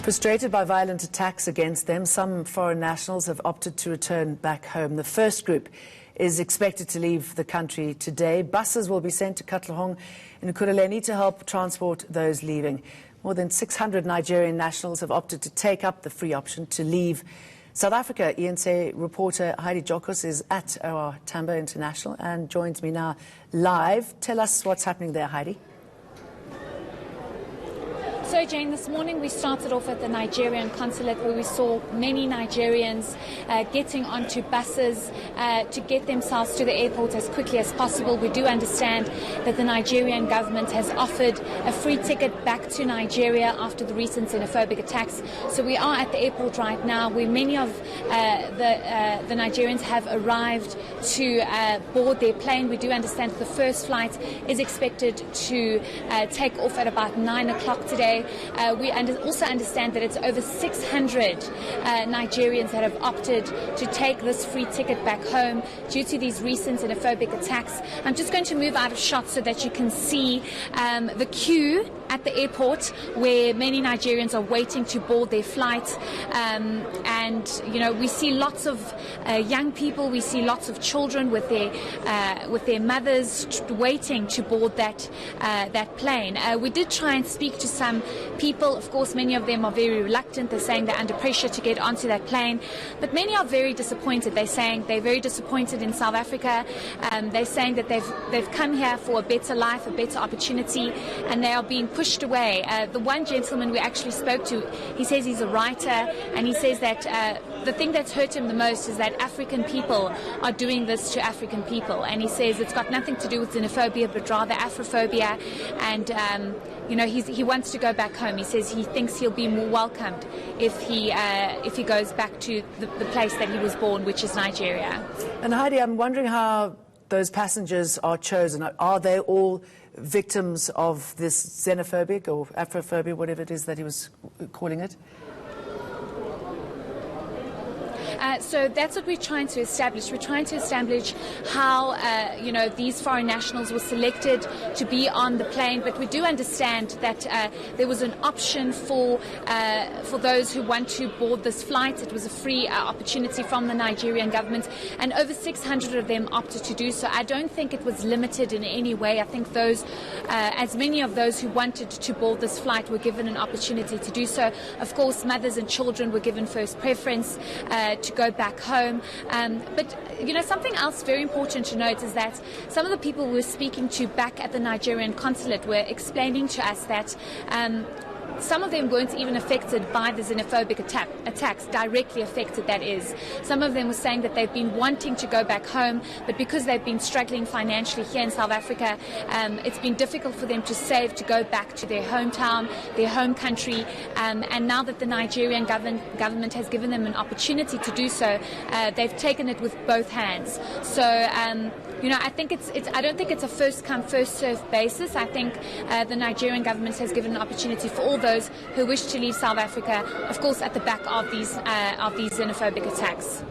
Frustrated by violent attacks against them, some foreign nationals have opted to return back home. The first group is expected to leave the country today. Buses will be sent to Katlehong in Ekurhuleni to help transport those leaving. More than 600 Nigerian nationals have opted to take up the free option to leave South Africa. eNCA reporter Heidi Giokos is at OR Tambo International and joins me now live. Tell us what's happening there, Heidi. So, Jane, this morning we started off at the Nigerian consulate where we saw many Nigerians getting onto buses to get themselves to the airport as quickly as possible. We do understand that the Nigerian government has offered a free ticket back to Nigeria after the recent xenophobic attacks. So we are at the airport right now where many of the Nigerians have arrived to board their plane. We do understand that the first flight is expected to take off at about 9 o'clock today. We also understand that it's over 600 Nigerians that have opted to take this free ticket back home due to these recent xenophobic attacks. I'm just going to move out of shot so that you can see the queue at the airport where many Nigerians are waiting to board their flight. And, you know, we see lots of young people, we see lots of children with their mothers waiting to board that plane. We did try and speak to some people. Of course, many of them are very reluctant. They're saying they're under pressure to get onto that plane. But many are very disappointed. They're saying they're very disappointed in South Africa. They're saying that they've come here for a better life, a better opportunity, and they are being pushed away. The one gentleman we actually spoke to, he says he's a writer, and he says that the thing that's hurt him the most is that African people are doing this to African people. And he says it's got nothing to do with xenophobia, but rather Afrophobia. And you know, he wants to go back home. He says he thinks he'll be more welcomed if he goes back to the place that he was born, which is Nigeria. And Heidi, I'm wondering how those passengers are chosen. Are they all victims of this xenophobic or Afrophobia, whatever it is that he was calling it? So that's what we're trying to establish. We're trying to establish how, you know, these foreign nationals were selected to be on the plane. But we do understand that there was an option for those who want to board this flight. It was a free opportunity from the Nigerian government, and over 600 of them opted to do so. I don't think it was limited in any way. I think those, as many of those who wanted to board this flight were given an opportunity to do so. Of course, mothers and children were given first preference to go back home. But, you know, something else very important to note is that some of the people we were speaking to back at the Nigerian consulate were explaining to us that some of them weren't even affected by the xenophobic attacks, directly affected, that is. Some of them were saying that they've been wanting to go back home, but because they've been struggling financially here in South Africa, it's been difficult for them to save to go back to their hometown, their home country. And now that the Nigerian government has given them an opportunity to do so, they've taken it with both hands. So, you know, I think I don't think it's a first come, first served basis. I think the Nigerian government has given an opportunity for all those who wish to leave South Africa, of course, at the back of these xenophobic attacks.